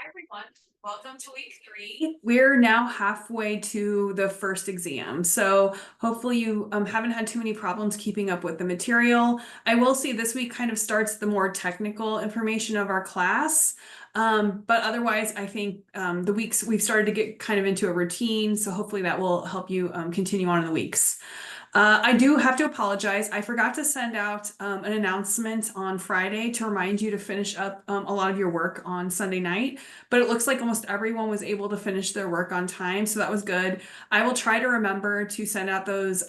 Everyone, welcome to week 3. We're now halfway to the first exam, so hopefully you haven't had too many problems keeping up with the material. I will say this week kind of starts the more technical information of our class, but otherwise I think the weeks we've started to get kind of into a routine, so hopefully that will help you continue on in the weeks. I do have to apologize. I forgot to send out an announcement on Friday to remind you to finish up a lot of your work on Sunday night, but it looks like almost everyone was able to finish their work on time, so that was good. I will try to remember to send out those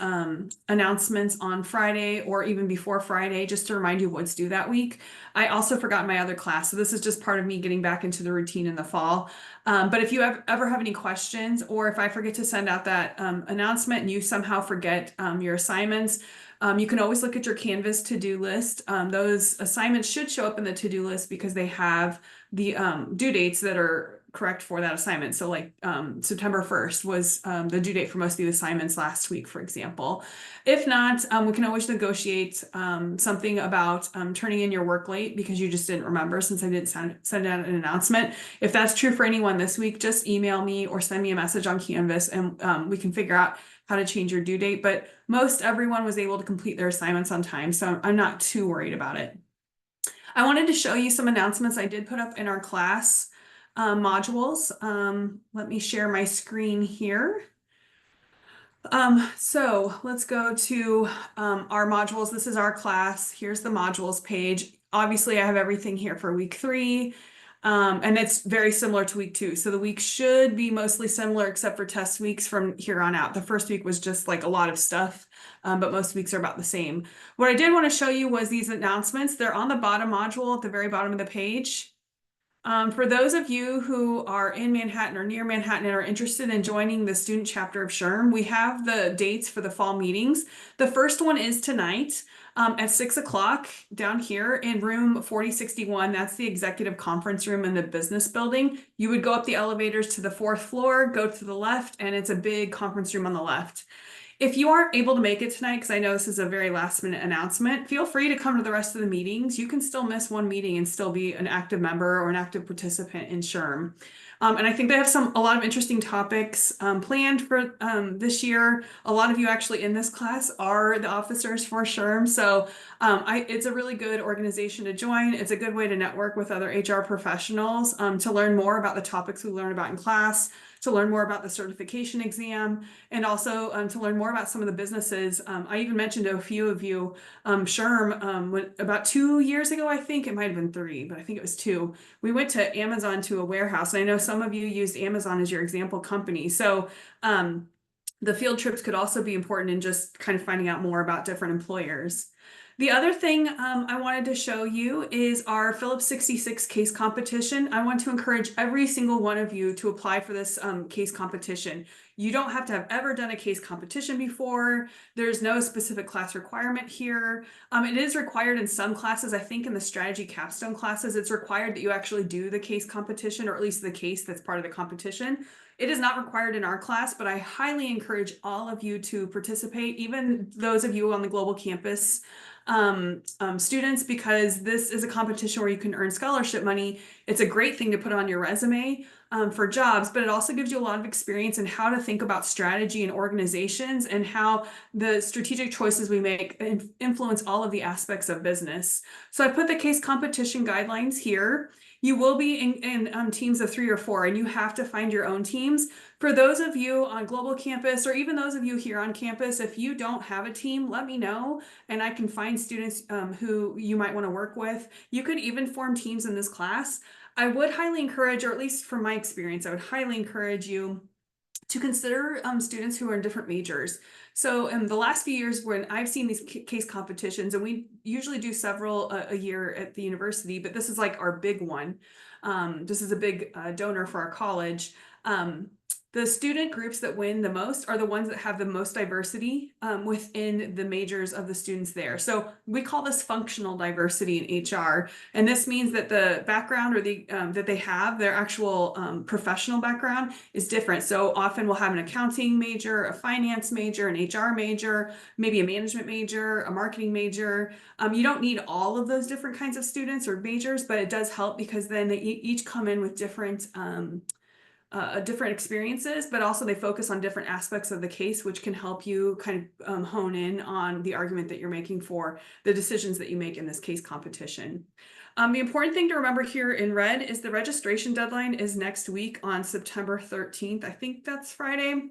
announcements on Friday or even before Friday just to remind you what's due that week. I also forgot my other class, so this is just part of me getting back into the routine in the fall. But if you ever have any questions, or if I forget to send out that announcement and you somehow forget your assignments, you can always look at your Canvas to-do list. Those assignments should show up in the to-do list because they have the due dates that are correct for that assignment. So like September 1st was the due date for most of the assignments last week, for example. If not, we can always negotiate something about turning in your work late because you just didn't remember since I didn't send out an announcement. If that's true for anyone this week, just email me or send me a message on Canvas and we can figure out how to change your due date. But most everyone was able to complete their assignments on time, so I'm not too worried about it. I wanted to show you some announcements I did put up in our class modules. Let me share my screen here. So let's go to our modules. This is our class. Here's the modules page. Obviously, I have everything here for week 3. And it's very similar to week 2. So the week should be mostly similar except for test weeks from here on out. The first week was just like a lot of stuff, but most weeks are about the same. What I did want to show you was these announcements. They're on the bottom module at the very bottom of the page. For those of you who are in Manhattan or near Manhattan and are interested in joining the student chapter of SHRM, we have the dates for the fall meetings. The first one is tonight at 6 o'clock down here in room 4061. That's the executive conference room in the business building. You would go up the elevators to the 4th floor, go to the left, and it's a big conference room on the left. If you aren't able to make it tonight, because I know this is a very last minute announcement, feel free to come to the rest of the meetings. You can still miss one meeting and still be an active member or an active participant in SHRM. And I think they have a lot of interesting topics planned for this year. A lot of you actually in this class are the officers for SHRM. So it's a really good organization to join. It's a good way to network with other HR professionals to learn more about the topics we learn about in class, to learn more about the certification exam, and also to learn more about some of the businesses. I even mentioned to a few of you, SHRM, about 2 years ago, I think, it might have been 3, but I think it was 2. We went to Amazon to a warehouse, and I know some of you used Amazon as your example company. So the field trips could also be important in just kind of finding out more about different employers. The other thing I wanted to show you is our Phillips 66 case competition. I want to encourage every single one of you to apply for this case competition. You don't have to have ever done a case competition before. There's no specific class requirement here. It is required in some classes. I think in the strategy capstone classes, it's required that you actually do the case competition, or at least the case that's part of the competition. It is not required in our class, but I highly encourage all of you to participate, even those of you on the global campus students, because this is a competition where you can earn scholarship money. It's a great thing to put on your resume for jobs, but it also gives you a lot of experience in how to think about strategy and organizations and how the strategic choices we make influence all of the aspects of business. So I put the case competition guidelines here. You will be in teams of 3 or 4, and you have to find your own teams. For those of you on global campus, or even those of you here on campus, if you don't have a team, let me know, and I can find students who you might want to work with. You could even form teams in this class. I would highly encourage, or at least from my experience, I would highly encourage you to consider students who are in different majors. So in the last few years when I've seen these case competitions, and we usually do several a year at the university, but this is like our big one. This is a big donor for our college. The student groups that win the most are the ones that have the most diversity within the majors of the students there. So we call this functional diversity in HR, and this means that the background or the that they have, their actual professional background is different. So often we'll have an accounting major, a finance major, an HR major, maybe a management major, a marketing major. You don't need all of those different kinds of students or majors, but it does help because then they each come in with different experiences, but also they focus on different aspects of the case, which can help you kind of hone in on the argument that you're making for the decisions that you make in this case competition. The important thing to remember here in red is the registration deadline is next week on September 13th. I think that's Friday.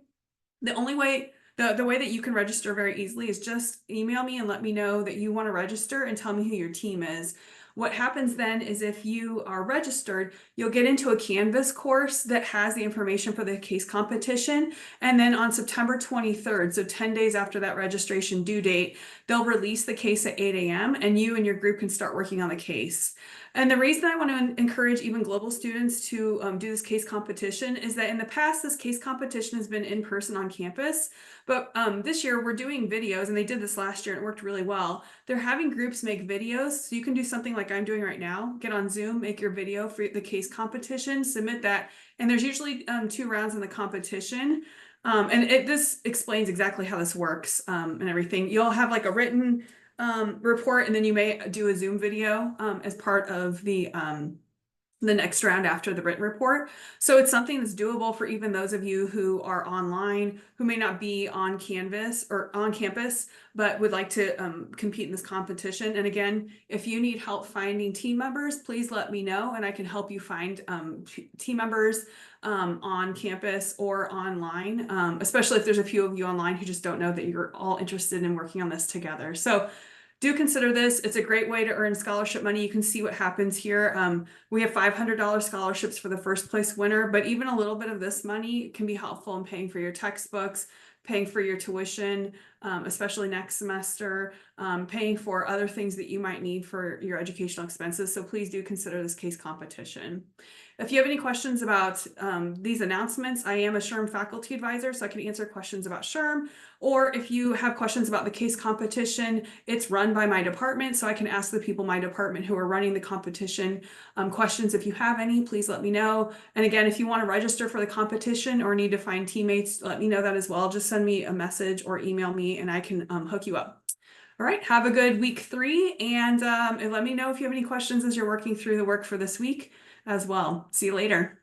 The only way, the way that you can register very easily is just email me and let me know that you want to register and tell me who your team is. What happens then is if you are registered, you'll get into a Canvas course that has the information for the case competition. And then on September 23rd, so 10 days after that registration due date, they'll release the case at 8 a.m. and you and your group can start working on the case. And the reason I want to encourage even global students to do this case competition is that in the past, this case competition has been in person on campus. But this year we're doing videos, and they did this last year and it worked really well. They're having groups make videos. So you can do something like I'm doing right now, get on Zoom, make your video for the case competition, submit that. And there's usually 2 rounds in the competition. This explains exactly how this works and everything. You'll have like a written report, and then you may do a Zoom video as part of the next round after the written report. So it's something that's doable for even those of you who are online, who may not be on Canvas or on campus, but would like to compete in this competition. And again, if you need help finding team members, please let me know and I can help you find team members on campus or online, especially if there's a few of you online who just don't know that you're all interested in working on this together. So do consider this. It's a great way to earn scholarship money. You can see what happens here. We have $500 scholarships for the first place winner, but even a little bit of this money can be helpful in paying for your textbooks, paying for your tuition, especially next semester, paying for other things that you might need for your educational expenses. So please do consider this case competition. If you have any questions about these announcements, I am a SHRM faculty advisor, so I can answer questions about SHRM. Or if you have questions about the case competition, it's run by my department, so I can ask the people in my department who are running the competition questions. If you have any, please let me know. And again, if you want to register for the competition or need to find teammates, let me know that as well. Just send me a message or email me and I can hook you up. All right, have a good week 3, and let me know if you have any questions as you're working through the work for this week as well. See you later.